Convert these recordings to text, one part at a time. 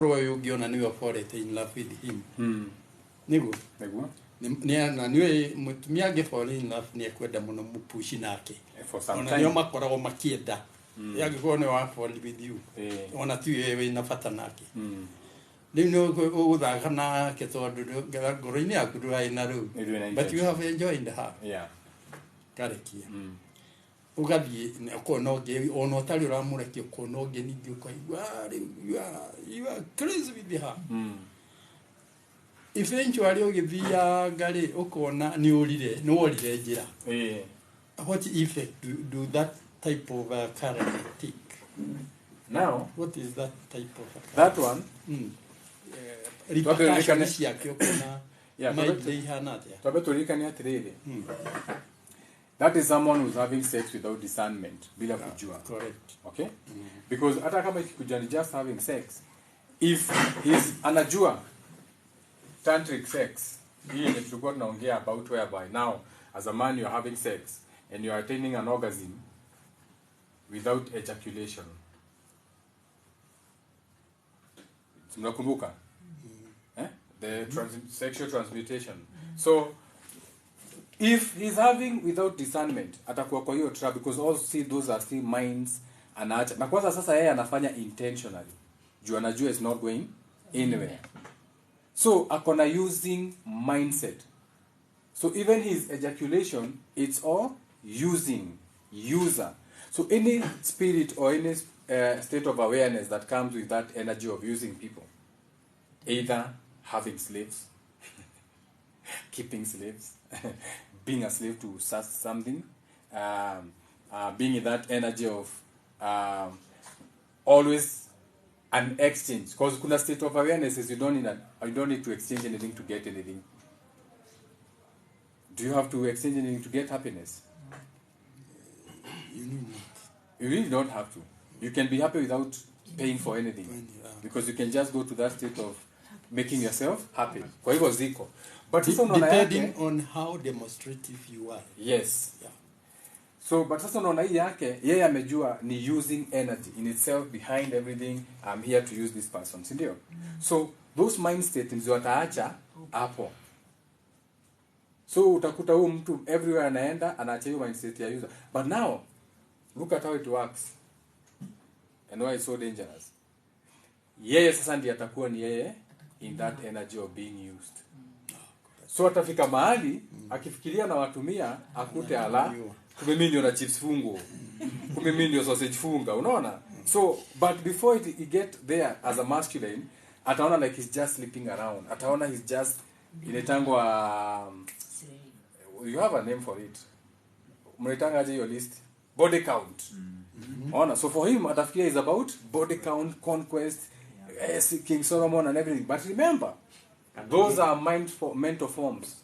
you giona niwe forete in love with him nigo na niwe mutumia ge fall in love ni ekwenda muno mupushi nake for some ona time nio makoragwo makienda yagĩkorwo nĩ wa fall with you ona tu wewe na bata nake rĩu nĩ ũgũthaka nake tondũ ngoro-inĩ yaku ndũrarĩ na rĩu but you have enjoyed her karekia ugathiĩ ũkona ũngĩ ona ũtarĩ ũramũrekia ũkona ũngĩ ningĩ ũkaigua you are crazy with her eventually ũgĩthianga rĩ ũkona nĩ worire njĩra what effect do that type of character take now? What is that type of that one? Repercussions yake ũkona tũrikane atĩrĩrĩ that is someone who's having sex without discernment bila kujua. Correct. Okay? Because hata kama ikikuja ni just having sex, if he's anajua tantric sex, hii yenye tulikuwa tunaongea about whereby now as a man you're having sex and you're attaining an orgasm without ejaculation. Mnakumbuka? The sexual transmutation. So if he's having without discernment atakuwa kwa hiyo trap because all see those are still minds anaacha na kwanza sasa yeye anafanya intentionally juu anajua is not going anywhere, so akona using mindset, so even his ejaculation it's all user. So any spirit or any state of awareness that comes with that energy of using people, either having slaves keeping slaves being a slave to something, being in that energy of always an exchange, because kuna state of awareness is you don't need to exchange anything to get anything. Do you have to exchange anything to get happiness? You really don't have to. You can be happy without paying for anything, because you can just go to that state of making yourself happy. Kwa hivyo ziko. But depending on how demonstrative you are. Yes. Yeah. So but sasa unaona hii yake yeye amejua ni using energy in itself behind everything. I'm here to use this person, si ndio? So those mind states ndio ataacha hapo. So utakuta huyu mtu everywhere anaenda anaacha hiyo mind state ya user. But now look at how it works and why it's so dangerous. Yeye sasa ndiye atakuwa ni yeye in that energy of being used. So atafika mahali akifikiria na watumia akute ala kumbe mimi ndio na chips fungo, kumbe mimi ndio sausage funga, unaona? So but before he get there as a masculine ataona like he's just sleeping around, ataona he's just inetangwa you have a name for it, mnaitanga aje hiyo list, body count. Ona, so for him atafikiria is about body count, conquest, King Solomon and everything. But remember, those are mental forms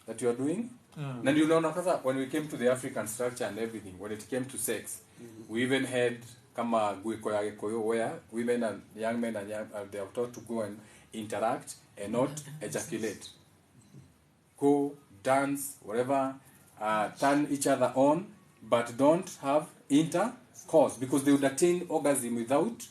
that you are doing. And you know, when we came to the African structure and everything, when it came to sex, we even had kama where women and young men and they are taught to go and interact and not ejaculate. Go, dance, whatever, turn each other on, but don't have intercourse, because they would attain orgasm without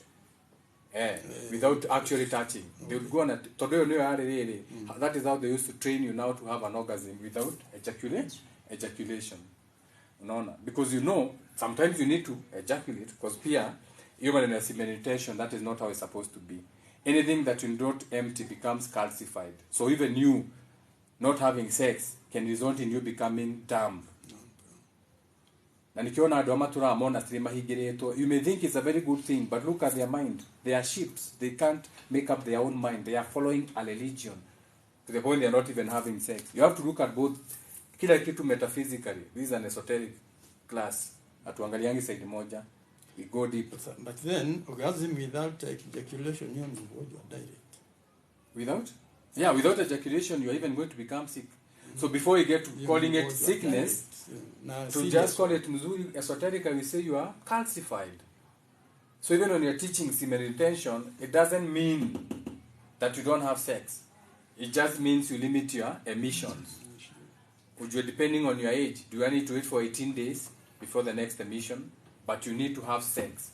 actually touching. They would go on that is how they used to train you now to have an orgasm without ejaculation. Because sometimes you need to ejaculate, because even in a meditation, that is not how it's supposed to be. Anything that you don't empty becomes calcified. So even you not having sex can result in you becoming dumb. Na nikiona adu amatura amona streama higireto, you may think it's a very good thing, but look at their mind. They are sheep. They can't make up their own mind. They are following a religion to the point they are not even having sex. You have to look at both kila kitu metaphysically. This is an esoteric class. Atuangaliangi side moja. We go deep. But then orgasm without ejaculation, you are direct. Without? Yeah, without ejaculation, you are even going to become sick. So before you get to calling it sickness, to just call it mzuri, esoterically we say you are calcified. So even when you're teaching semen retention, it doesn't mean that you don't have sex. It just means you limit your emissions. Depending on your age, do I need to wait for 18 days before the next emission? But you need to have sex.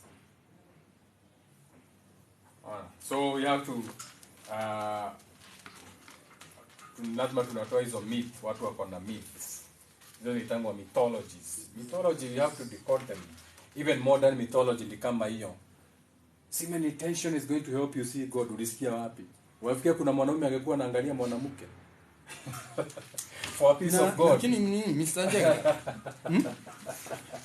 So we have to lazima tunatoa hizo myth, watu wako na myths. Hizo ni tangu mythologies. Mythology we have to decode them. Even modern mythology ni kama hiyo. See, meditation is going to help you see God. Ulisikia wapi? Wafikia kuna mwanaume angekuwa anaangalia mwanamke. For a piece of God. Lakini Mr. Jega.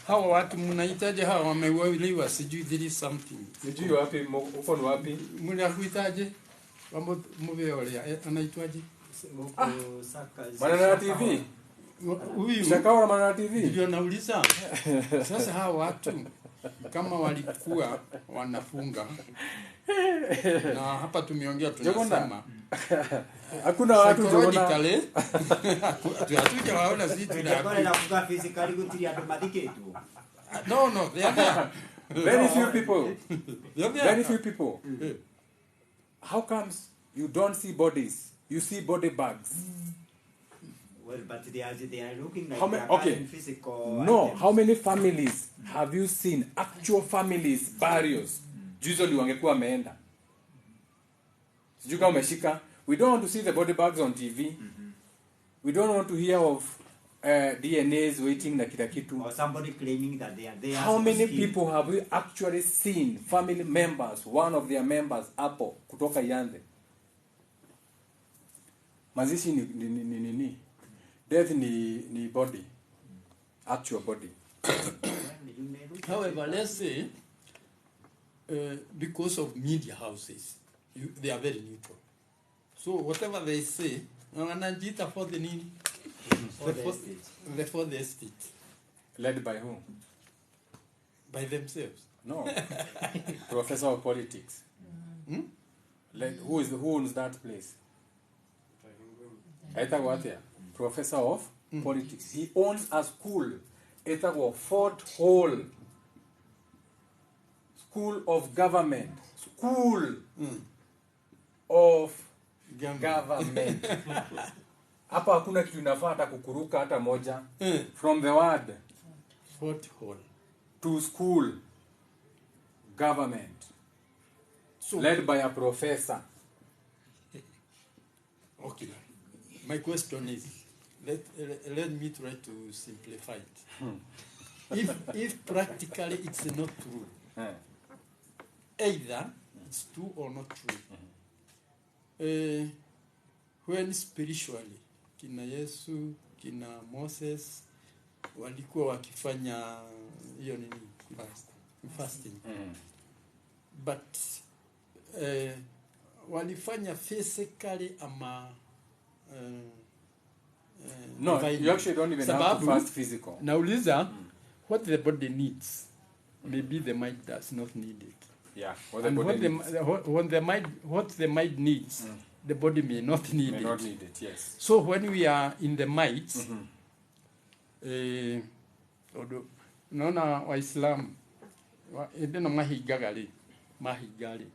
Hawa watu mnahitaji hawa wameuliwa sijui there is something. Sijui wapi uko ni wapi? Mnakuhitaji? Mambo mweolea anaitwaje? Manana TV. Huyu Shakawa Manana TV. ndio nauliza. Sasa hawa watu kama walikuwa wanafunga na hapa tumeongea tunasema hakuna watu tunaona hatujawaona sisi tunaona kuga physically gutiri andu mathiketu. No, they are there. Very few people. Very few people. How comes you don't see bodies? You see body bags. Well, but they are looking like physical. No, items. How many families have you seen? Actual families, burials. Usually wangekuwa wameenda. Sijui kama umeshika. We don't want to see the body bags on TV. We don't want to hear of DNAs waiting na kila kitu. Or somebody claiming that they are there. How many people have we actually seen family members, one of their members hapo kutoka Yande? Mazishi ni death ni body, actual body. However, let's say because of media houses, they are very neutral. So whatever they say, wanajita for the nini? For the estate. Led by whom? By themselves. No. Professor of politics. Who owns that place? Etagwatia. Professor of politics. He owns a school. Etagwa Fort Hall. School of government. School of government. Hapa hakuna kitu inafaa hata kukuruka hata moja. From the word Fort Hall to school government. So led by a professor. Okay. My question is, let me try to simplify it. If practically it's not true, either it's true or not true. When spiritually, kina Yesu, kina Moses, walikuwa wakifanya hiyo nini? Fasting. But walifanya physically ama no, you actually don't even have to fast physical. Nauliza, what the body needs, maybe the mind does not need it. Yeah. What the mind needs, the body may not need it. Not need it, yes. So when we are in the might, unaona Waislamu ndio mahigali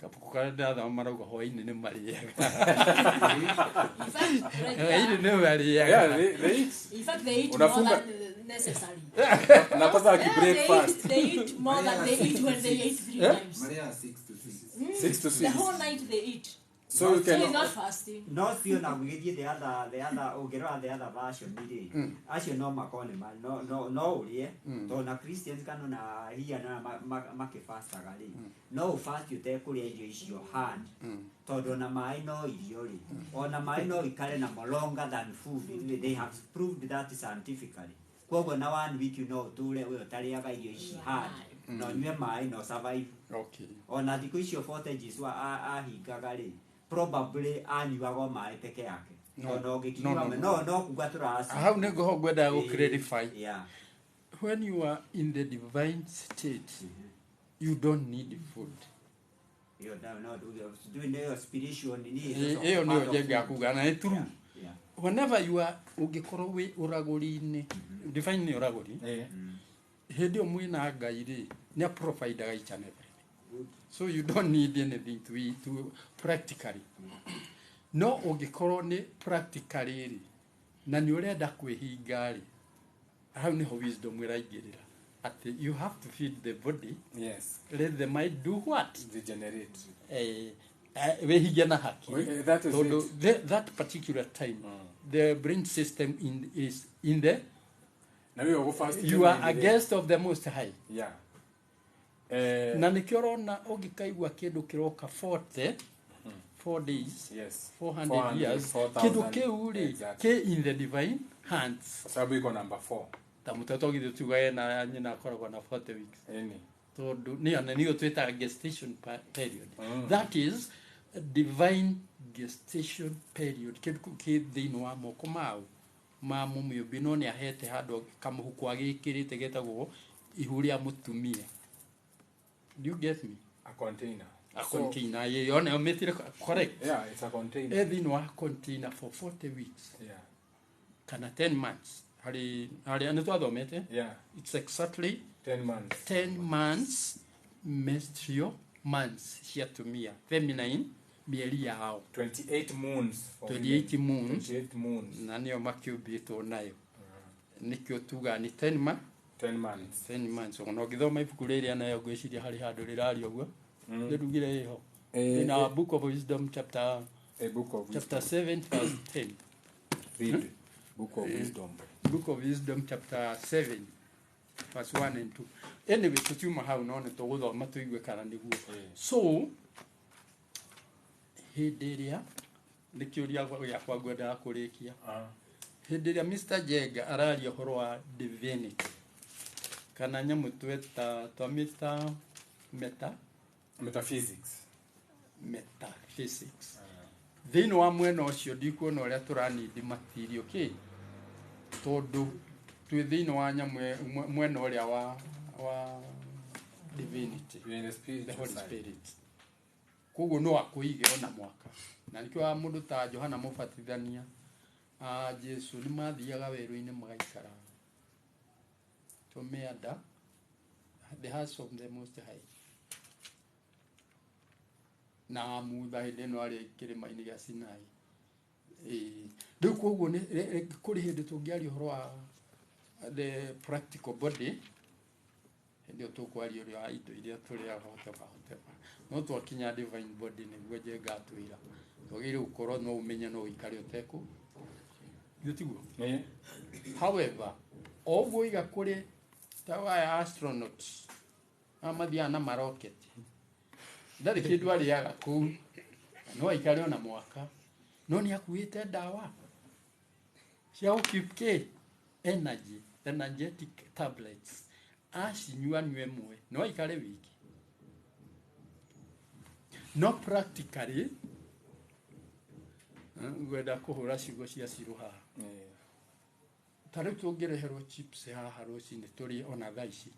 kapukada da marauga hoine ne mariaga. Yeah, they in fact they eat more than necessary. Napasa breakfast. They eat more than they eat when they eat 3 times. Maria 6 to 6. 6 to 6. The whole night they eat. So you can not fasting. No, feel now we get the other ogero the other version did. Actually no makone man. No, yeah. To na Christians can na here na make fast gali. No fast you take your hand. To do na mai no idiori. Or na mai no ikale na longer than food. They have proved that scientifically. Kwa na 1 week you know tule we tali aga your hand. No nywe mai no survive. Okay. Ona dikuisho fortages wa higagali. Probably anyuago mai peke yake. No kugatura asi. How nego hogweda go clarify. Yeah. When you are in the divine state, you don't need food. You don't doing the spiritual need. Eyo ndio jega kugana ni true. Whenever you are ugikoro we uraguri-ini, divine ni uraguri. Hedio mwina gaire ni provide ga each and everything. So you don't need anything to eat to practically. No ugikoro ni practically na ni urenda kwihinga ri. How ni ho wisdom iraigirira. you have to feed the body. Yes. Let the mind do what? Regenerate. That is it. That particular time, the brain system is in the. You are a guest of the Most High. Yeah. Na nĩkĩo ũrona ũngĩkaigua kĩndũ kĩroka 4 days, yes, 400 years, kĩndũ kĩu rĩ kĩ in the divine hands. Sababu iko number 4. Ta mũtoto githĩ tugaye na nyina akoragwo na 40 weeks. Tondũ nĩyo twĩtaga gestation period. That is a divine gestation period. Kĩndũ kĩ thĩinĩ wa moko mau ma mũmĩũmbi no nĩ ahete handũ kamũhuko agĩkĩrĩte getagwo ihu rĩa mũtumia. Do you get me? A container. A container. You on correct? Yeah, it's a container. Every no container for 40 weeks. Yeah. Kana 10 months. Hari anaitwa domete? Yeah. It's exactly 10 months. 10 months menstrual months ciatumia. Feminine mieri yao. 28 moons. 28 moons. 28 moons. Na nio makiubitwo nayo. Nikio tuga ni 10 months. 10 months. 10 months. Ono githoma ibuku rĩrĩa nayo ngwĩciria harĩ handũ rĩrarĩ ũguo. Ndugire iho. In our book of wisdom chapter 7 verse 10. Read book of wisdom. Book of wisdom chapter 7 verse 1 and 2. Anyway, tutuma hau no nĩ tũgũthoma tũigue kana nĩguo. So hĩndĩ ĩrĩa nĩ kĩũria gĩakwa ngwendaga kũrĩkia. Hĩndĩ ĩrĩa Mr. Jenga araria ũhoro wa divinity kana nyamũ twamĩta metaphysics. Thĩinĩ wa mwena ũcio ndikuona ũrĩa tũranindi material tondũ twĩ thĩinĩ wa nyamũ mwena ũrĩa wa divinity, the Holy Spirit. Koguo no akũige ona mwaka na nĩkĩo wa mũndũ ta Johana Mũbatithania Jesu nĩ mathiaga werũ-inĩ magaikara tũmĩanda the house of the Most High na mutha hĩndĩ ĩno arĩ kĩrĩma-inĩ gĩa Sinai. Rĩu koguo kũrĩ hĩndĩ tũngĩaria ũhoro wa the practical body, hĩndĩ ĩyo tũkwaria ũrĩa wa indo iria tũrĩaga hoteba no twakinya divine body nĩguo Jenga atwĩra twagĩrĩirwo gũkorwo no ũmenye no ũikare ũtekũ gĩtiguo. However, ũguo iga kũrĩ ta astronauts amathiaga na maroketi ndarĩ kĩndũ arĩaga kũu no aikare ona mwaka no nĩ akuĩte ndawa cia gũkeep energetic tablets acinyua nyue mwe no aikare wiki no practically ngwenda kũhũra ciugo cia cirũ haha. Tarĩu tũngĩreherwo chips haha rũcinĩ tũrĩ ona thaa ici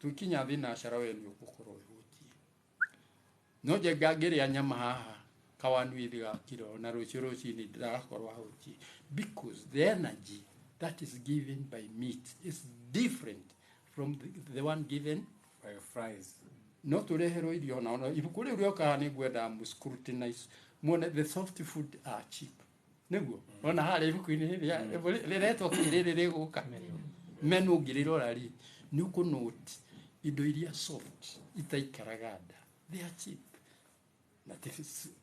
tũkinya thinacara we nĩ ũgũkorwo wĩhũtie no Jenga ngĩrĩa nyama haha kawanuithi ga kiro na rũcinĩ ndĩrakorwo ahũtie because the energy that is given by meat is different from the one given by fries. No tũreherwo irio ona ibuku rĩu rĩoka nĩ ngwenda scrutinize muone the soft food are cheap nĩguo ona harĩ ibuku-inĩ rĩretwo kĩrĩrĩ rĩgũka menu ngĩrĩrora rĩ nĩ ũkũnote indo iria soft itaikaraga nda they are cheap. Na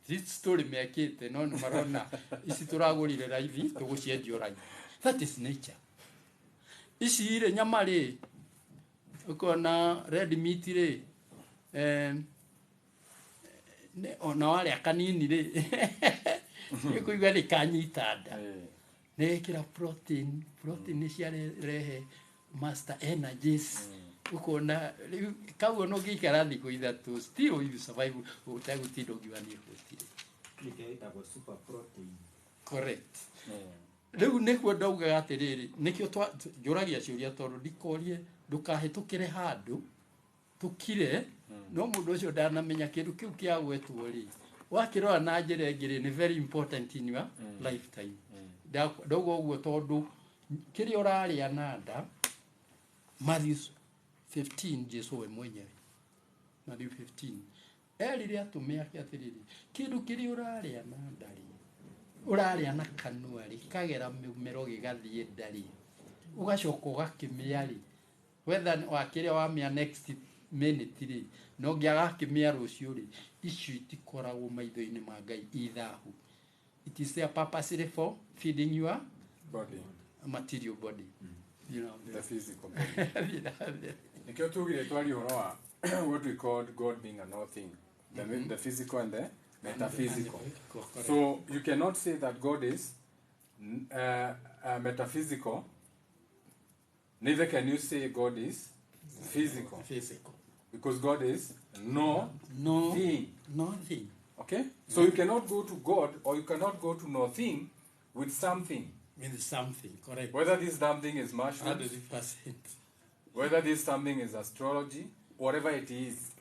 this story mekĩte no nĩ marona ici tũragũrire raithi tũgũciendio raithi. That is nature. Ici rĩ nyama rĩ ukona red meat rĩ ona warĩa kanini rĩ nĩkũigua nĩ kanyita nda nĩkĩra protein nĩ ciarehe master energies ukona kau no gĩikara thikũ ithatũ still you survive ũtegũtinda ũngiuga nĩ ũhũtire nĩkĩĩtagwo super protein. Correct. Rĩu nĩkuo ndaugaga atĩrĩrĩ nĩkĩo njũragia ciũria tondũ ndikorie ndũkahĩtũkĩre handũ tũkire no mũndũ ũcio ndanamenya kĩndũ kĩu kĩagwetwo rĩ wakĩrora na njĩra ĩngĩ nĩ very important in your lifetime. Ndauga ũguo tondũ kĩrĩa ũrarĩa na nda Matthew 15 Jesu we mwenyewe Matthew 15 erire atũme ake atĩrĩrĩ kĩndũ kĩrĩa ũrarĩa na nda rĩ ũrarĩa na kanua rĩ kagera mĩmero gĩgathiĩ nda rĩ ũgacoka ũgakĩmĩa rĩ whether wakire wa mia next minute ri no ngiaga kimia rucio ri icio itikoragwo maitho-ini ma Ngai ithahu. It is there purposely for feeding your body, material body, you know, the physical body. Nikio tugire twari horo wa what we call God being a no thing, the physical and the metaphysical. So you cannot say that God is metaphysical, neither can you say God is physical. Because God is no thing. Nothing. Okay? So you cannot go to God or you cannot go to nothing with something. With something, correct. Whether this something is mushrooms, 100%. whether this something is astrology, whatever it is.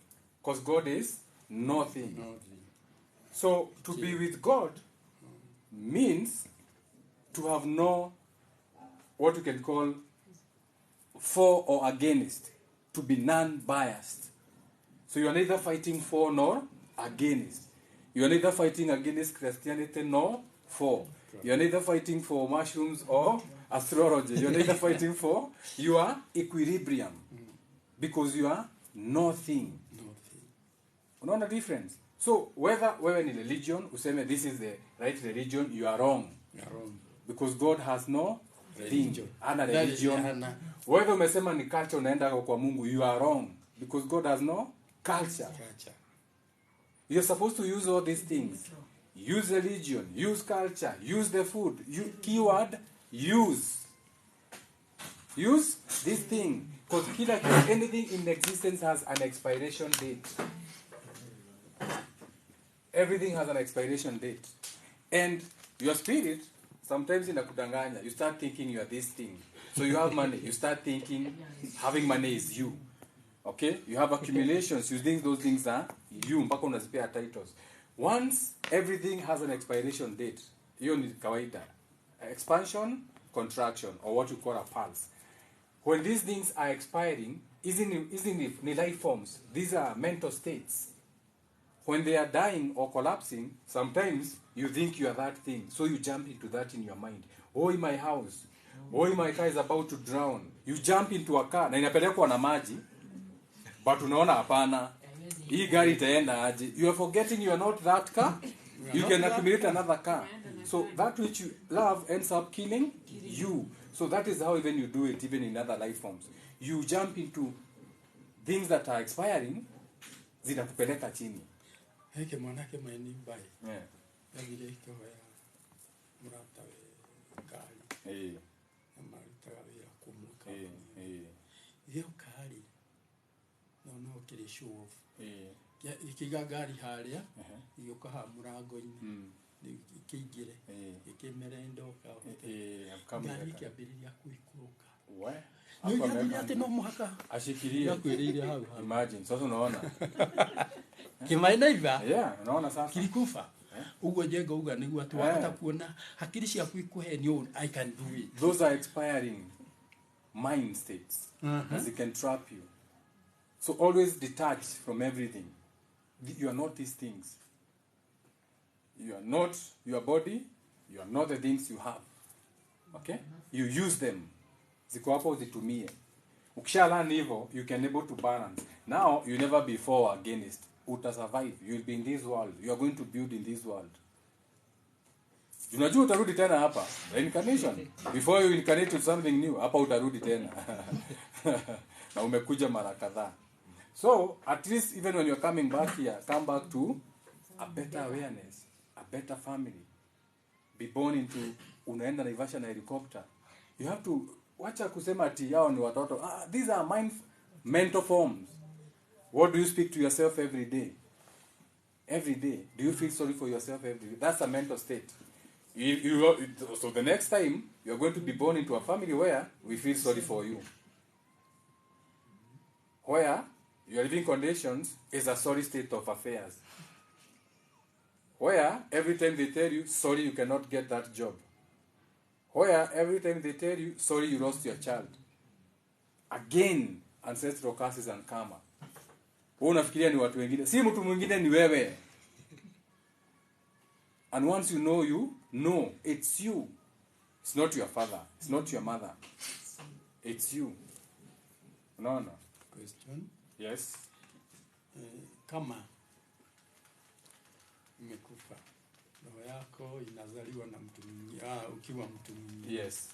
Because God is nothing. Nothing. So to be with God means to have no, what you can call, for or against. To be non-biased. So you are neither fighting for nor against. You are neither fighting against Christianity nor for. You are neither fighting for mushrooms or astrology. You are neither fighting for. You are equilibrium. Because you are nothing. Unaona difference? So whether wewe ni religion, useme this is the right religion, you are wrong. You are wrong. Because God has no thing. Ana religion. Hana. Whether umesema ni culture unaenda kwa Mungu, you are wrong. Because God has no culture. You're supposed to use all these things. Use religion, use culture, use the food. Keyword, use. Use this thing. Because anything in existence has an expiration date. Everything has an expiration date. And your spirit, sometimes inakudanganya. You start thinking you are this thing. So you have money. You start thinking having money is you. Okay? You have accumulations. You think those things are you. Mpaka unazipea titles. Once everything has an expiration date, hiyo ni kawaida. Expansion, contraction, or what you call a pulse. When these things are expiring, isn't ni life forms. These are mental states. When they are dying or collapsing, sometimes you think you are that thing. So you jump into that in your mind. Oh, in my house. Oh, my car is about to drown. You jump into a car. Na inapelekwa na maji. But unaona hapana. Hii gari itaenda aje. You are forgetting you are not that car. You can accumulate another car. So that which you love ends up killing you. So that is how even you do it, even in other life forms. You jump into things that are expiring, zinakupeleka chini. Heke mwanake mweni mbai. Yeah. Yagire ikoya murata we gari. Marita wira kumuka. Iyo kari. No kiri show off. Ikiga gari haria. Iyo kaha murango-ini. Ikigire. Ikimerendo ka. Gari kiambiriria kuikuruka. We. Ate no muhaka. Ashikiria. Yakwiriire hau. Imagine. Sasa unaona. Kimaina iva. Yeah, unaona sasa. Kilikufa. Ugo jenga uga niguo atu wakata kuona hakiri ciaku ikuhe ni I can do it. Those are expiring mind states. As they can trap you. So always detach from everything. You are not these things. You are not your body. You are not the things you have. Okay? You use them. Ziko hapo zitumie. Ukishalan hivyo, you can able to balance. Now, you never be for or against. Uta survive. You will be in this world. You are going to build in this world. Unajua utarudi tena hapa. Reincarnation. Before you incarnate to something new, hapa utarudi tena. Na umekuja mara kadhaa. So, at least even when you're coming back here, come back to a better awareness, a better family. Be born into, unaenda Naivasha na helicopter. You have to, wacha kusema ati yao ni watoto. These are mental forms. What do you speak to yourself every day? Every day. Do you feel sorry for yourself every day? That's a mental state. So the next time, you're going to be born into a family where we feel sorry for you. Where your living conditions is a sorry state of affairs. Where every time they tell you, sorry you cannot get that job. Where every time they tell you, sorry you lost your child. Again, ancestral curses and karma. Wewe unafikiria ni watu wengine. Si mtu mwingine ni wewe. And once you know it's you. It's not your father. It's not your mother. It's you. Unaona? Question. Yes. Kama umekufa, roho yako inazaliwa na mtu mwingine, ukiwa mtu mwingine. Yes.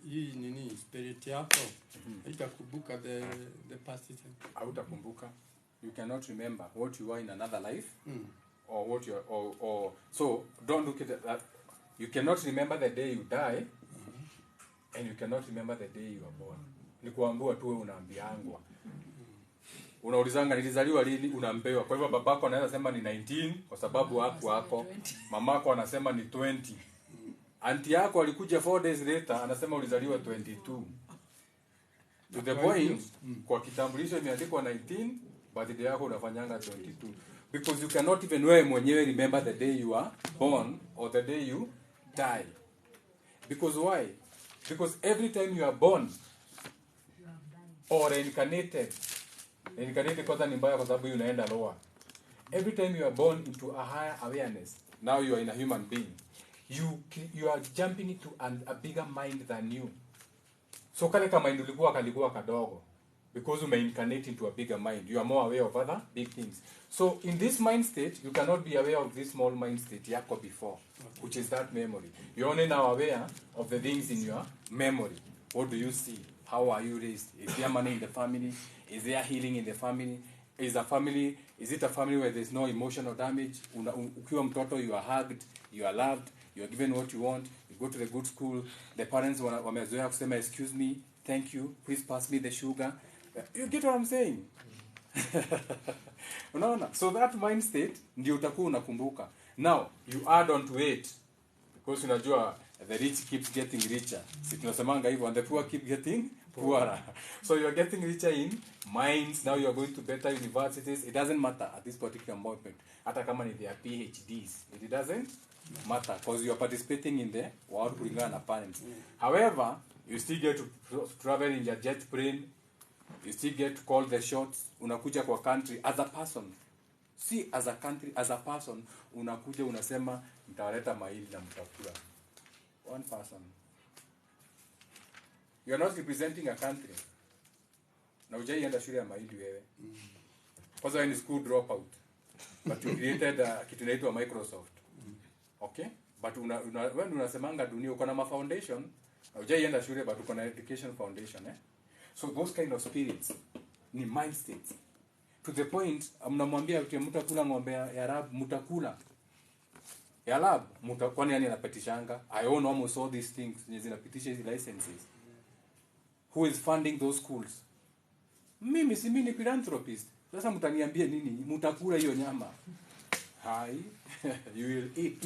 Hii nini spirit yako itakumbuka the past time? Hautakumbuka. You cannot remember what you were in another life. Or what you or so don't look at that. You cannot remember the day you die, and you cannot remember the day you were born. Ni kuambiwa tu wewe unaambiangwa. Unaulizanga nilizaliwa lini, unaambiwa. Kwa hivyo babako anaweza sema ni 19 kwa sababu hapo. Mamako anasema ni 20. Aunti yako alikuja 4 days later anasema ulizaliwa 22. To the point, kwa kitambulisho imeandikwa 19, birthday yako unafanyanga 22. Because you cannot even wewe mwenyewe remember the day you are born or the day you die. Because why? Because every time you are born or reincarnated kwanza ni mbaya kwa sababu unaenda lower. Every time you are born into a higher awareness, now you are in a human being. You are jumping into a bigger mind than you. So kale kama mind kalikuwa kadogo. Because you may incarnate into a bigger mind. You are more aware of other big things. So in this mind state, you cannot be aware of this small mind state yako before, which is that memory. You're only now aware of the things in your memory. What do you see? How are you raised? Is there money in the family? Is there healing in the family? Is it a family where there's no emotional damage? Ukiwa mtoto, you are hugged, you are loved, you are given what you want, you go to the good school, the parents wamezoea kusema excuse me, thank you, please pass me the sugar. You get what I'm saying? Unaona? So that mind state ndio utakuwa unakumbuka. Now, you add on to it. Because unajua the rich keeps getting richer. Si tunasemanga hivyo, and the poor keep getting poorer. So you are getting richer in minds. Now you are going to better universities. It doesn't matter at this particular moment. Hata kama ni their PhDs. It doesn't matter because you are participating in the world kulingana na parents. However, you still get to travel in your jet plane. You still get to call the shots. Unakuja kwa country as a person. See, as a country, as a person, unakuja unasema mtawaleta maili na mtakula. One person. You are not representing a country. Na hujaienda shule ya maili wewe. Kwanza wewe ni school dropout. But you created kitu inaitwa Microsoft. Okay? But wewe unasemanga dunia uko na foundation. Na hujaienda shule but uko na education foundation, eh? So those kind of spirits ni mind states. To the point, mnamwambia mtakula ng'ombe ya Arab, mtakula. Ya Arab, kwani yani anapitishanga? I own almost all these things, zinapitisha hizi licenses. Who is funding those schools? Mimi si mimi ni philanthropist. Sasa mtaniambia nini? Mtakula hiyo nyama. Hai, you will eat.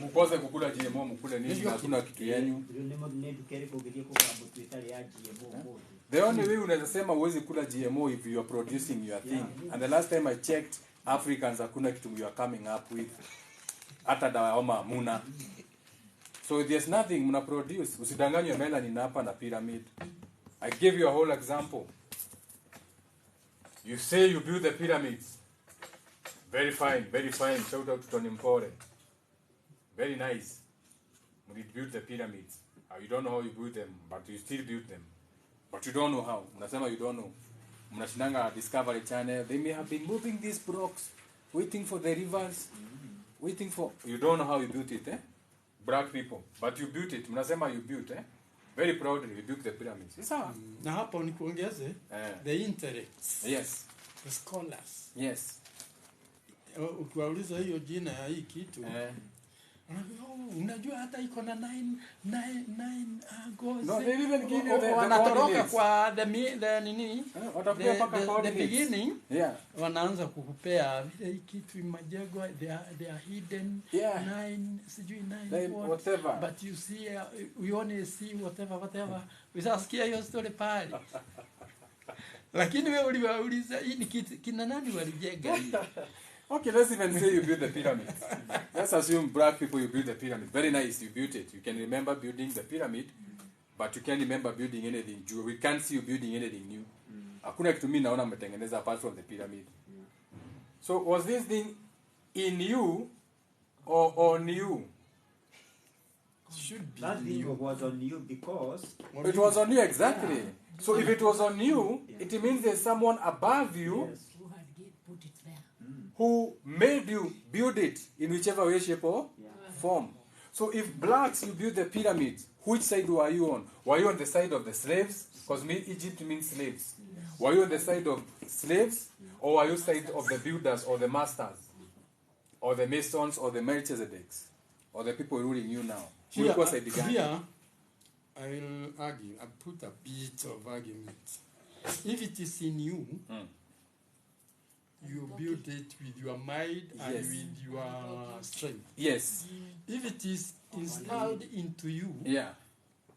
Mkose kukula GMO, mkule nini? Hakuna kitu yenu. The only way unaweza sema uwezi kula GMO if you are producing your thing. And the last time I checked, Africans hakuna kitu you are coming up with. Hata dawa homa muna. So there's nothing muna produce. Usidanganywe melanin hapa na pyramid. I gave you a whole example. You say you build the pyramids. Very fine, very fine. Shout out to Tony Mpore. Very nice. You build the pyramids. You don't know how you build them, but you still build them. But you don't know how. Mnasema you don't know. Mnashinanga Discovery Channel. They may have been moving these blocks, waiting for the rivers, waiting for... You don't know how you built it, eh? Black people. But you built it. Mnasema you built, eh? Very proudly, you built the pyramids. It's sawa. Na hapo ni kuongeze the intellects. Yes. The scholars. Yes. Ukiwauliza hiyo jina ya hii kitu, unajua hata iko na 9 goals. No, they even give you the wanatoroka kwa the nini? Watapia paka the beginning. Yeah. Wanaanza kukupea hii kitu imejengwa, they are hidden. Yeah. 9 sijui 9 whatever. But you see, we only see whatever. Usasikia hiyo story pale. Lakini wewe uliwauliza hii ni kitu kina nani walijenga hii? Okay, let's even say you build the pyramid. Let's assume black people, you build the pyramid. Very nice, you built it. You can remember building the pyramid, but you can't remember building anything new. We can't see you building anything new. Hakuna kitu mimi naona mmetengeneza apart from the pyramid. So was this thing in you or on you? Should be That thing new. was on you because It was on you, exactly. So if it was on you, it means there's someone above you yes. Who had put it there? who made you build it in whichever way, shape, or form. So if blacks, you build the pyramids, which side were you on? Were you on the side of the slaves? Because Egypt means slaves. Were you on the side of slaves? Or were you side of the builders or the masters? Or the masons or the Melchizedeks? Or the people ruling you now? Here, Ulikuwa side gani? here, I will argue. I put a bit of argument. If it is in you, you build it with your mind and Yes. with your strength. Yes. If it is installed into you, Yeah.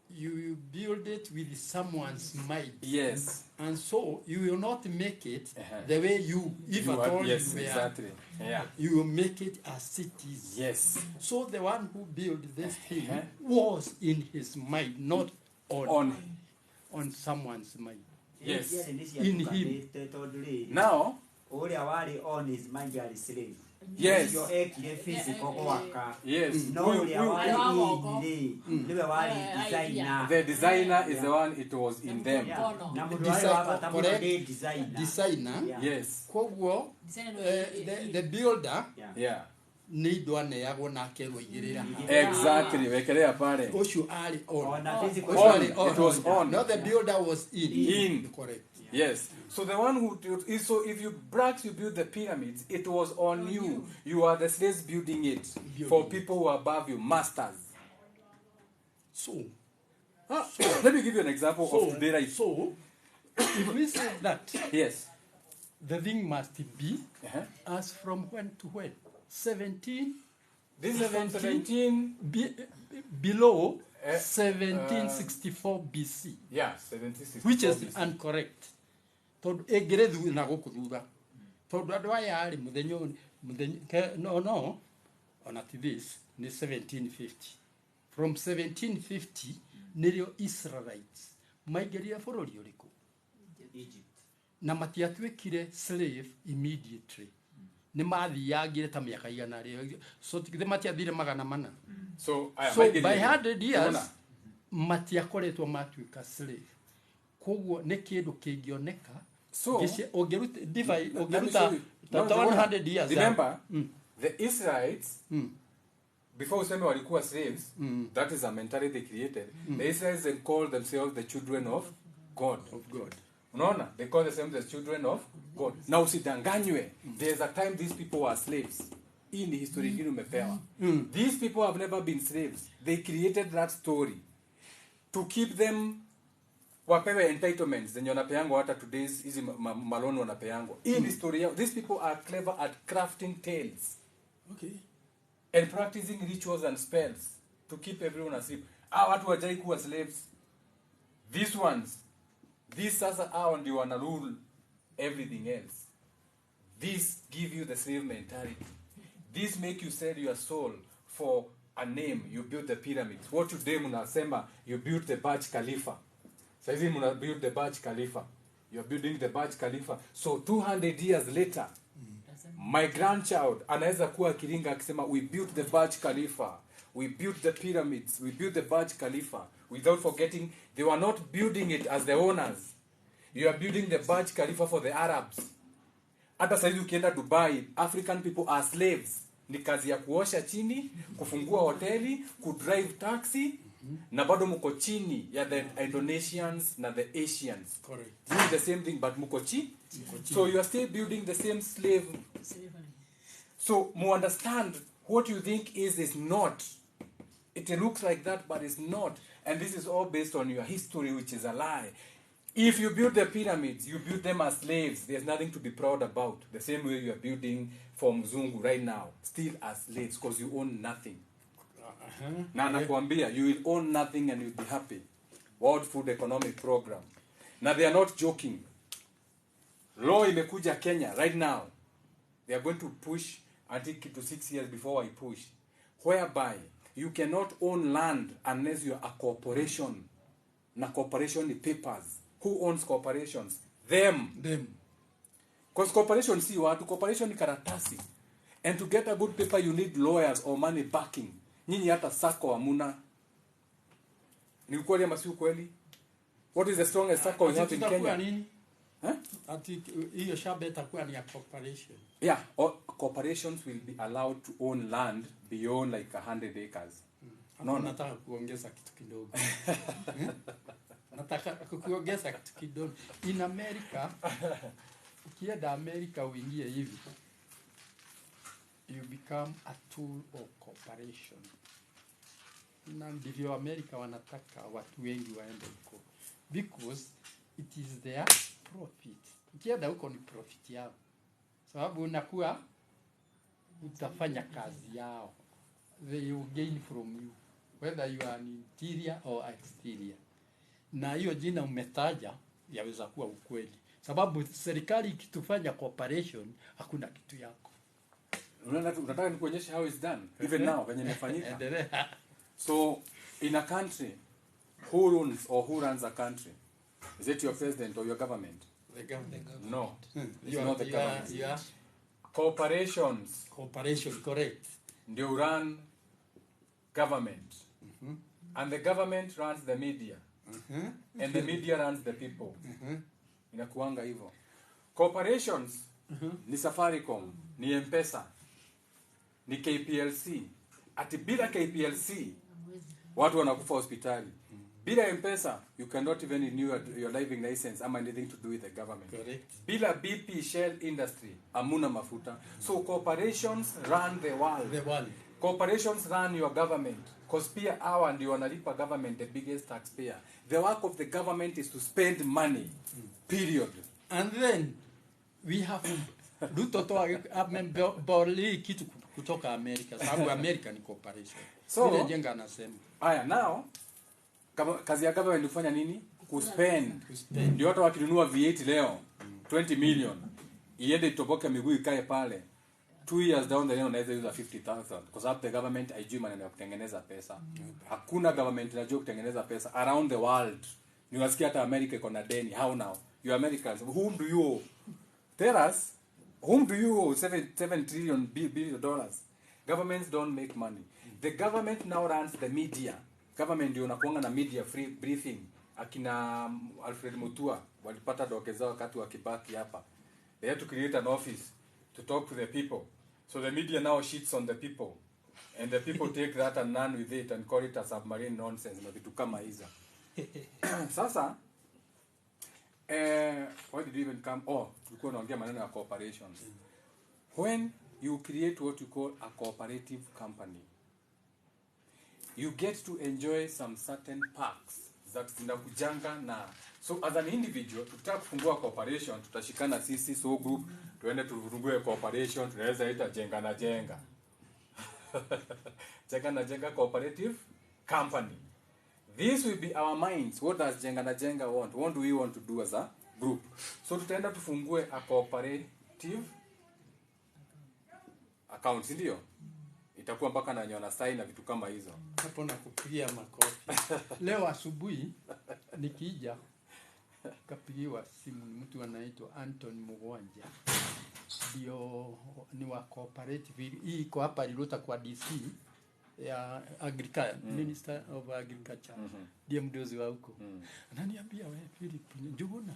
you build it with someone's mind. Yes. And so you will not make it Uh-huh. the way you, if at all Yes, you were, exactly. Yeah. you will make it as it is. Yes. So the one who built this thing Uh-huh. was in his mind, not On. on someone's mind. Yes. In him. Now, Uria wari on his mind yari slave. yes. Yo ekire physical gwaka. Yes. No We- uria we- wari we- ni niwe wari designer. The designer is the one, it was in them. Yeah. Na mundu Design- wari wabata muno correct. ni designer. Designer, Yeah. Yes. koguo, the builder, Yeah. Yeah. nĩ indo aneagwo nake rũigĩrĩra. Exactly. Wekelea pale. Ũcio arĩ on. Ona physical Ũcio On. arĩ It was on. No, the builder was in. In. Correct. Yes. So the one who so if you blacks you build the pyramids, it was on you. You are the slaves building it for people who are above you, masters. So, Let me give you an example of today. Right? so, if we say that Yes. the thing must be Uh-huh. as from when to when? 17? This is from 17. Below Eh, 1764 BC, Yeah, 76. which is incorrect. Tondu ĩngĩrĩ na gũkũ thutha. Tondu andũ aya rĩ mũthenya no ona ti this nĩ 1750. From 1750 nĩrĩo Israelites maingĩrire bũrũri ũrĩkũ Egypt. na matiatuĩkire slave immediately. Nĩ mathiangire ta mĩaka igana rĩo. So githĩ matiathire magana mana. So By 100 years matiakoretwo matuĩka slave. Koguo nĩ kĩndũ kĩngĩoneka. So Ũngĩruta 100 years. Remember, the Israelites, before useme walikuwa slaves, that is a mentality they created. The Israelites they call themselves the children of God. Of God. Unaona? They call themselves the children of God. Now usidanganywe. There's a time these people were slaves. Hii ni history ingine umepewa. These people have never been slaves. They created that story to keep them wapewe entitlements zenye wanapeangwa hata today's hizi maloni wanapeangwa. Hii ni story yao. These people are clever at crafting tales Okay. and practicing rituals and spells to keep everyone asleep. Watu wajai kuwa slaves. These ones, these sasa hao ndio wana rule everything else. These give you the slave mentality. These make you sell your soul for a name. You build the pyramids. What today munasema you build the Burj Khalifa. Saizi muna build the Burj Khalifa. You're building the Burj Khalifa. So 200 years later, my grandchild anaweza kuwa kiringa akisema we built the Burj Khalifa. We built the pyramids. We built the Burj Khalifa. Without forgetting, they were not building it as the owners. You are building the Burj Khalifa for the Arabs. Hata saizi ukienda Dubai, African people are slaves. Ni kazi ya kuosha chini, kufungua hoteli, kudrive taxi, na bado mko chini ya the Indonesians na the Asians. Correct. Doing the same thing but mko chini. So you are still building the same slave. So mu understand what you think is not. It looks like that but it's not. And this is all based on your history, which is a lie. If you build the pyramids, you build them as slaves. There's nothing to be proud about. The same way you are building for Mzungu right now, still as slaves, because you own nothing. Na nakwambia, you will own nothing and you'll be happy. World Food Economic Program. Now they are not joking. Law imekuja Kenya right now. They are going to push until to 6 years before I push, whereby you cannot own land unless you are a corporation. Na corporation ni papers. Who owns corporations? Them. Them. Because corporation si watu, corporation ni karatasi. And to get a good paper you need lawyers or money backing. Nyinyi hata sako hamuna. Ni ukweli ama si ukweli? What is the strongest sako we have in Kenya? Nini? Ati hiyo shamba itakuwa ni a corporation. Yeah, corporations will be allowed to own land beyond like 100 acres. No, nataka kuongeza kitu kidogo. Nataka kuongeza kitu kidogo. In America, ukienda America uingie hivi, you become a tool of corporation. Na ndivyo America wanataka watu wengi waende huko. Because it is their profit. Ukienda huko ni profit yao. Sababu unakuwa utafanya kazi yao. They will gain from you, whether you are an interior or exterior. Na hiyo jina umetaja yaweza kuwa ukweli. Sababu serikali ikitufanya cooperation hakuna kitu yako. Unataka nikuonyeshe how it's done even now when inafanyika. So in a country, who runs a country? Is it your president or your government? The government. No. It's not the government. Yeah. Corporations. Corporation, correct. They run government. And the government runs the media. And the media runs the people. Inakuanga hivyo. Corporations ni Safaricom, ni M-Pesa, ni KPLC. Ati bila KPLC watu wanakufa hospitali. Bila M-Pesa you cannot even renew your driving license ama anything to do with the government. Correct. Bila BP Shell industry hamuna mafuta. So corporations run the world. The world. Corporations run your government. Because pia hawa ndio wanalipa government, the biggest taxpayer. The work of the government is to spend money. Period. And then we have Ruto boli kitu kutoka America. Sababu America ni corporation. So ile jenga anasema. Aya, now kazi ya government ni kufanya nini? Kuspend. Ndio watu wakinunua V8 leo 20 million. Iende itoboke miguu ikae pale. 2 years down the line unaweza use 50,000 kwa sababu the government haijui maneno ya kutengeneza pesa. Hakuna government inajua kutengeneza pesa around the world. Ni unasikia hata America iko na deni. How now? You Americans, whom do you owe? Tell us, whom do you owe 7 trillion billion dollars? Governments don't make money. The government now runs the media. Government ndio unakuanga na media free briefing. Akina Alfred Mutua walipata dokezao wakati wa Kibaki hapa. They had to create an office to talk to the people. So the media now shits on the people. And the people take that and run with it and call it a submarine nonsense. Na vitu kama hizo. Sasa, why did you even come? Oh, tulikuwa tunaongea maneno ya corporations. When you create what you call a cooperative company, you get to enjoy some certain perks that zinakujanga na. So as an individual, tukitaka kufungua corporation, tutashikana sisi so group, tuende tufungue corporation, tunaweza ita jenga na jenga. Jenga na jenga cooperative company. This will be our minds. What does jenga na jenga want? What do we want to do as a group? So tutaenda tufungue a cooperative account, ndio? Itakuwa mpaka na nyona sign na vitu kama hizo. Hapo nakupigia makofi. Leo asubuhi nikija kapigiwa simu mtu anaitwa Anton Mugwanja. Ndio ni wa cooperative. Hii iko hapa Liruta kwa DC ya Agriculture, Minister of Agriculture. Ndiye mdozi wa huko. Ananiambia wewe Philip, njuguna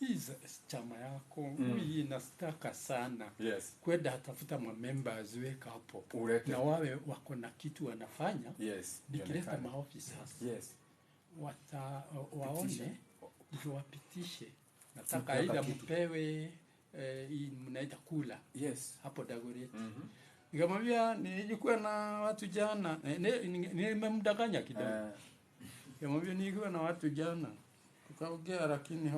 hii chama yako hii inastaka sana. Yes. Kwenda hatafuta members weka hapo. Urete. Na wawe wako na kitu wanafanya. Yes. Nikileta maofficers. Yes. Waone ndio wapitishe. Nataka ila mpewe hii mnaita kula. Yes. Hapo Dagoretti. Nikamwambia nilikuwa na watu jana. Nimemdanganya kidogo. Nikamwambia nilikuwa na watu jana. Tukaongea lakini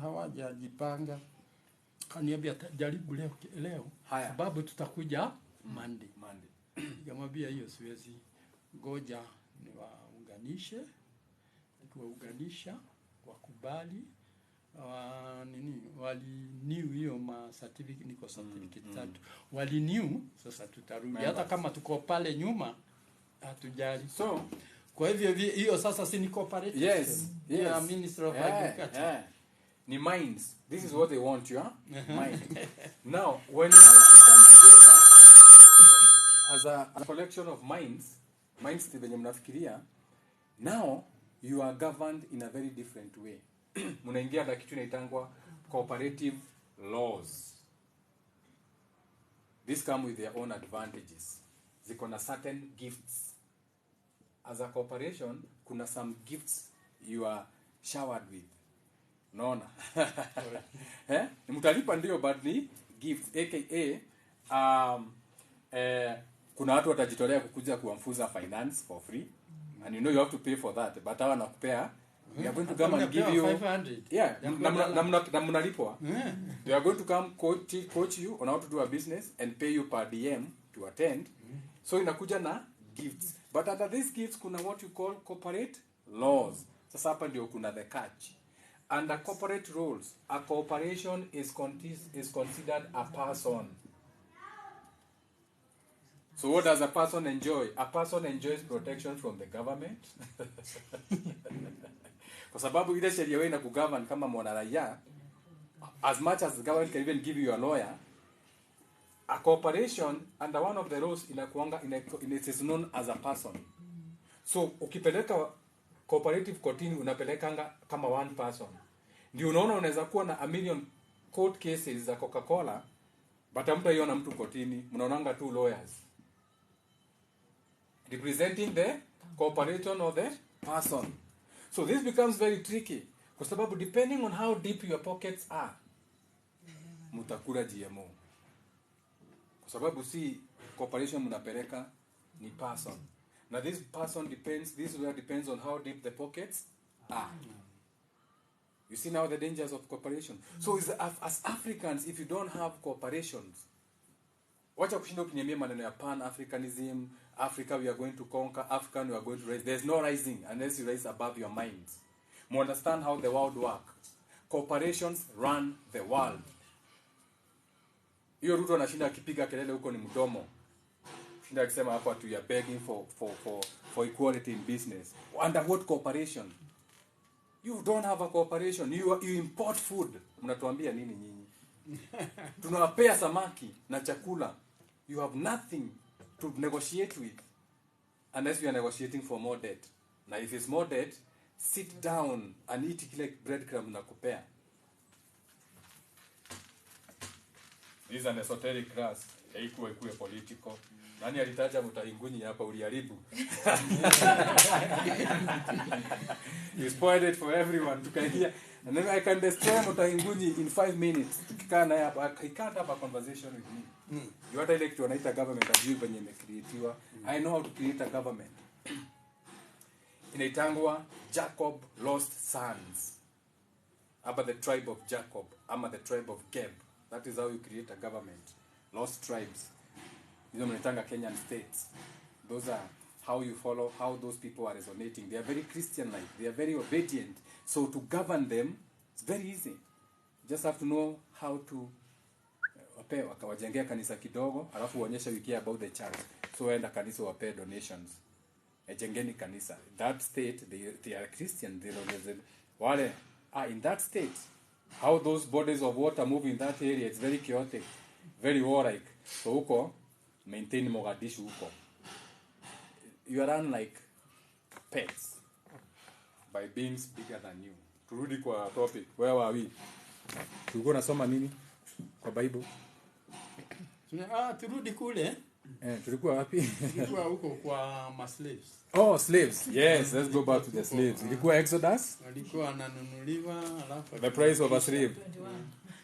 hawajajipanga. Kaniambia jaribu leo. Sababu tutakuja Monday. Nikamwambia hiyo siwezi. Ngoja niwaunganishe. Nikiwaunganisha wakubali waliniu hiyo certificate, niko certificate 3 waliniu. Sasa tutarudi hata kama tuko pale nyuma hatujali. So kwa hivyo hiyo sasa si ni cooperative. Yes. Yeah, Minister of Agriculture. ni minds. This is what they want, your mind. Now, when you come together as a collection of minds venye mnafikiria, now you are governed in a very different way. Mnaingia na kitu inaitangwa cooperative laws. These come with their own advantages. Ziko na certain gifts. As a corporation, kuna some gifts you are showered with. Unaona? Mtalipa ndio, but ni gifts, aka kuna watu watajitolea kukuja kuamfuza finance for free, and you know you have to pay for that, but hawa nakupea, they are going to come and give you 500. Yeah, na mnalipwa. They are going to come coach you on how to do a business and pay you per DM to attend. So inakuja na gifts, but under these gifts kuna what you call corporate laws. Sasa hapa ndio kuna the catch. Under corporate rules, a corporation is considered a person. So what does a person enjoy? A person enjoys protection from the government. Kwa sababu ile sheria wewe inakugovern kama mwanaraia, as much as the government can even give you a lawyer, a corporation under one of the rules inakuanga it is known as a person. So ukipeleka cooperative kotini unapelekanga kama one person. Ndio unaona unaweza kuwa na a million court cases za Coca-Cola, but hamtaiona mtu kotini, mnaonanga two lawyers representing the corporation or the person. So this becomes very tricky, kwa sababu depending on how deep your pockets are, mutakula GMO. Kwa sababu si corporation mnapeleka, ni person. Now this person depends on how deep the pockets are. You see now the dangers of cooperation. So as Africans, if you don't have cooperations, wacha kushinda kunyemea maneno ya pan-Africanism, Africa we are going to conquer, African we are going to rise. There's no rising unless you rise above your minds. You understand how the world works. Corporations run the world. Hiyo Ruto anashinda akipiga kelele huko ni mdomo. Shinda akisema hapa tu are begging for equality in business. Under what cooperation? You don't have a cooperation. You import food. Mnatuambia nini nyinyi? Tunawapea samaki na chakula. You have nothing to negotiate with unless you are negotiating for more debt. Now if it's more debt, sit down and eat kile breadcrumb nakupea. This is an esoteric class. Haikuwe political. Nani alitaja Mutaingunyi hapa uliharibu? You spoiled it for everyone. Tukaingia. And then I can destroy Mutaingunyi in 5 minutes. Tukikaa naye hapa, he can't have a conversation with me. You hata ile kitu wanaita government ajui venye imecreatiwa. I know how to create a government. Inaitangwa Jacob lost sons. About the tribe of Jacob, ama the tribe of Geb. That is how you create a government. Lost tribes. You know, Kenyan states. Those are how you follow, how those people are resonating. They are very Christian-like. They are very obedient. So to govern them, it's very easy. You just have to know how to wakawajengea kanisa kidogo, alafu uonyeshe wiki about the church. So waenda kanisa wape donations. Ejengeni kanisa. That state, they are Christian. Wale in that state, how those bodies of water move in that area, it's very chaotic, very warlike. So huko, maintain Mogadishu huko. You are unlike pets by beings bigger than you. Turudi kwa topic. Where were we? Tulikuwa nasoma nini kwa Bible? Turudi kule. Tulikuwa wapi? Tulikuwa huko kwa slaves. Oh, slaves. Yes, let's go back to the slaves. Ilikuwa Exodus? Walikuwa wananunuliwa alafu the price of a slave.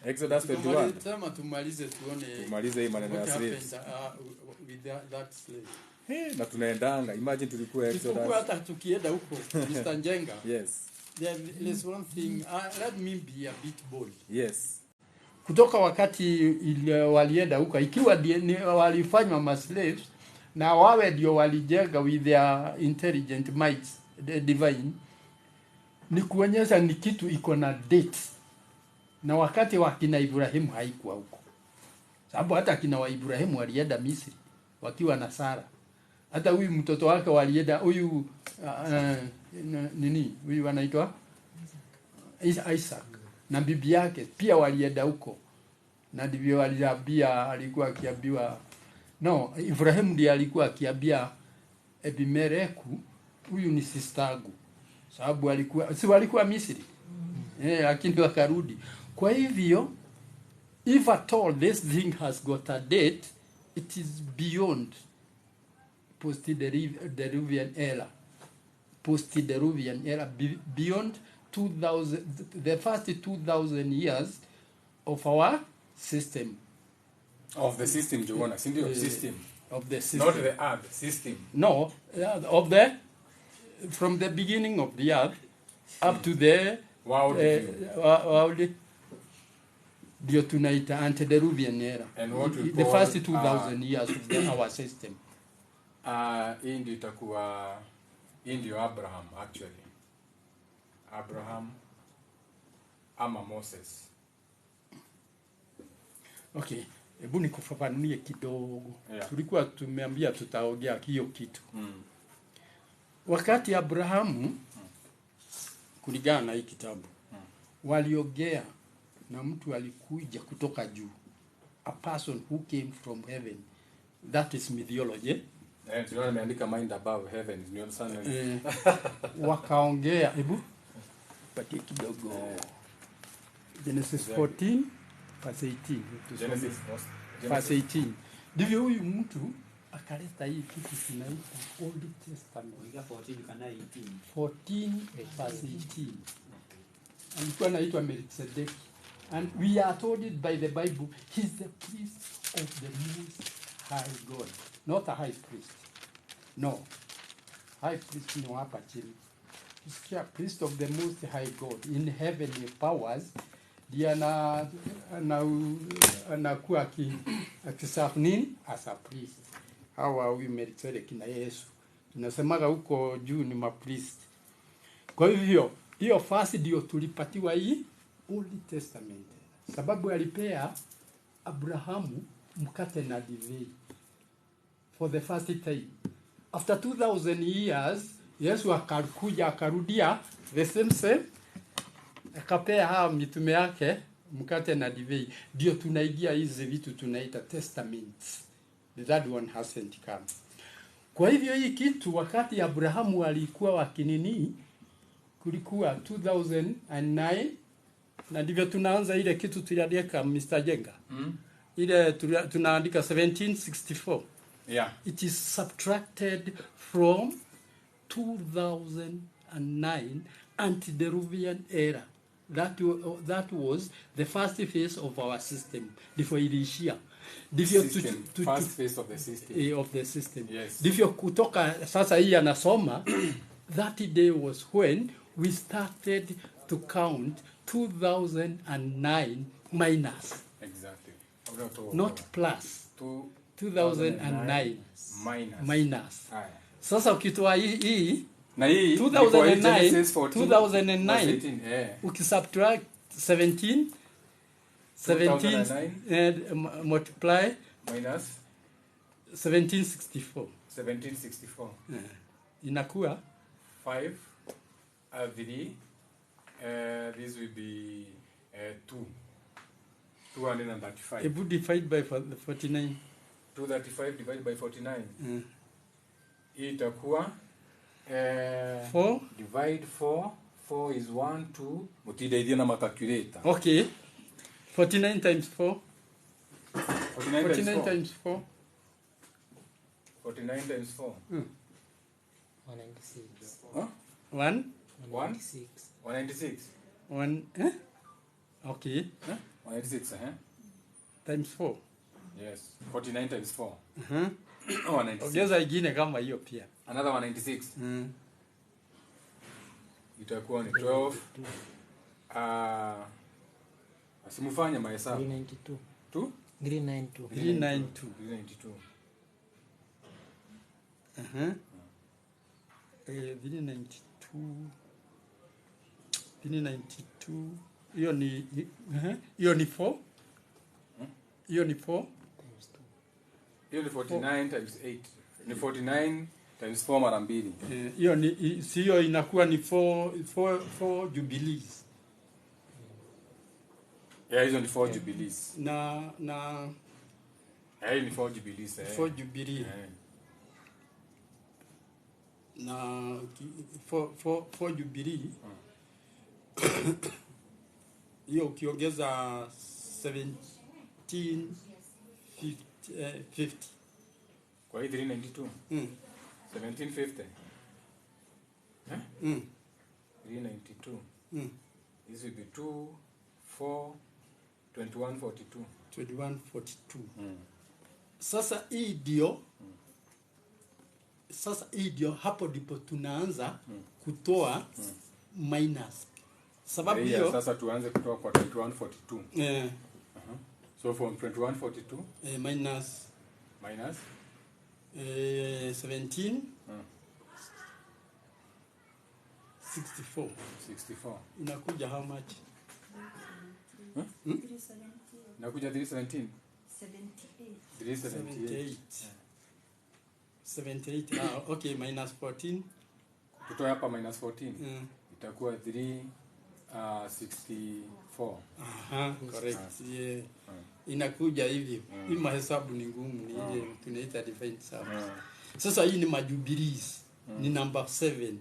Exodus 21. Tama tumalize tuone. Tumalize hii maneno ya slaves. With that slave. Na tunaendanga. Imagine tulikuwa Exodus. Tulikuwa hata tukienda huko Mr. Njenga. Yes. There's one thing, let me be a bit bold. Yes. Kutoka wakati walienda huko, ikiwa walifanywa maslaves na wawe ndio walijenga with their intelligent minds, the divine, ni kuonyesha ni kitu iko na date. Na wakati wa kina Ibrahimu haikuwa huko. Sababu hata kina wa Ibrahimu walienda Misri wakiwa na Sara. Hata huyu mtoto wake walienda huyu huyu anaitwa Isaac. na bibi yake pia walienda huko, na ndivyo alikuwa akiambiwa Ibrahim ndiye alikuwa akiambia Abimeleku, huyu ni sistangu, sababu walikuwa Misri. Lakini wakarudi. Kwa hivyo, if at all this thing has got a date, it is beyond post-Diluvian era. Post-Diluvian era, beyond 2000, the first 2,000 years of our system. Of the system, Joanna. System. Of the system. Not the earth, system. No, from the beginning of the earth up to the world, ndio tunaita antediluvian era. And what we the first 2,000 years of our system. Hii ndio itakuwa, hii ndio Abraham actually. Abraham ama Moses. Okay, hebu nikufafanulie kidogo. Tulikuwa tumeambia tutaongea hiyo kitu. Wakati Abrahamu kulingana na hii kitabu waliongea na mtu alikuja kutoka juu, a person who came from heaven. That is mythology. Tunaona ameandika mind above heaven, you understand? Wakaongea, hebu patie kidogo. Genesis 14 verse 18. Genesis verse 18. Ndivyo huyu mtu akaleta hii kitu tunaita Old Testament. 14 verse 18. Alikuwa anaitwa Melchizedek. And we are told by the Bible, he's the priest of the Most High God. Not a high priest. No. High priest ni hapa chini. He's a priest of the Most High God. In heavenly powers, ndiye anakuwa akiserve nini? As a priest. Hawa huyu Melchizedek na Yesu. Tunasemaga huko juu ni mapriest. Kwa hivyo, hiyo fasi ndio tulipatiwa hii Old Testament. Sababu alipea Abrahamu mkate na divai. For the first time. After 2,000 years, Yesu akarudia the same. Akapea hao mitume yake mkate na divai. Ndio tunaigia hizi vitu tunaita testaments. The third one hasn't come. Kwa hivyo hii kitu wakati Abrahamu alikuwa wakinini, kulikuwa 2009, na ndivyo tunaanza ile kitu tuliandika Mr. Jenga. Ile tunaandika 1764. Yeah. It is subtracted from 2009 antediluvian era. That was the first phase of our system. Before ilishia. First phase of the system. Of the system. Yes. Ndivyo kutoka sasa hii anasoma, that day was when we started to count 2009 minus. Exactly. Not plus. 2009 minus. Sasa ukitoa hii na hii 2009 ukisubtract 17 and multiply minus 1764 inakuwa 5 3 this will be 235. If you divide by 49, 235 divided by 49 itakuwa 4 divide 4 is 1 2 mutidaidie na macalculator. Okay, 49 times 4 49 times 4 49 times 4 196. Huh? 196. 196 okay, 196 times 4. Yes, 49 times 4 196. Ongeza ingine kama hiyo pia, another 196 itakuwa ni 12. Asimufanye mahesabu 392 tu 392 392 hiyo ni 4 hiyo ni 4 hiyo ni 49 times 8 ni 49 times 4 mara mbili. Hiyo ni sio inakuwa ni 4 jubilees. Yeah, hizo ni 4 jubilees. Na Ni 4 jubilees. 4 jubilee. Na 4 jubilee. Hiyo ukiongeza 1750 kwa hii 392. 1750. 392. This will be 2 4 2142. 2142. Sasa hii ndio hapo ndipo tunaanza kutoa minus. Sababu hiyo sasa tuanze kutoa kwa 2142. So from 2142 minus 17 64 inakuja how much? Inakuja 317. 78. Okay, minus 14. Kutoa hapa minus 14 itakuwa 364. Correct. Yeah. Inakuja hivyo. Hii mahesabu ni ngumu, ni ile tunaita divine sum. Sasa hii ni majubilees. Ni number 7.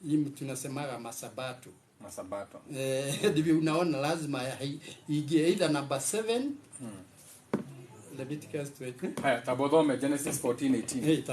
Hii tunasemaga masabato. Ndivyo unaona lazima igie either number 7 Leviticus 20. Haya, tabodhome Genesis 14:18.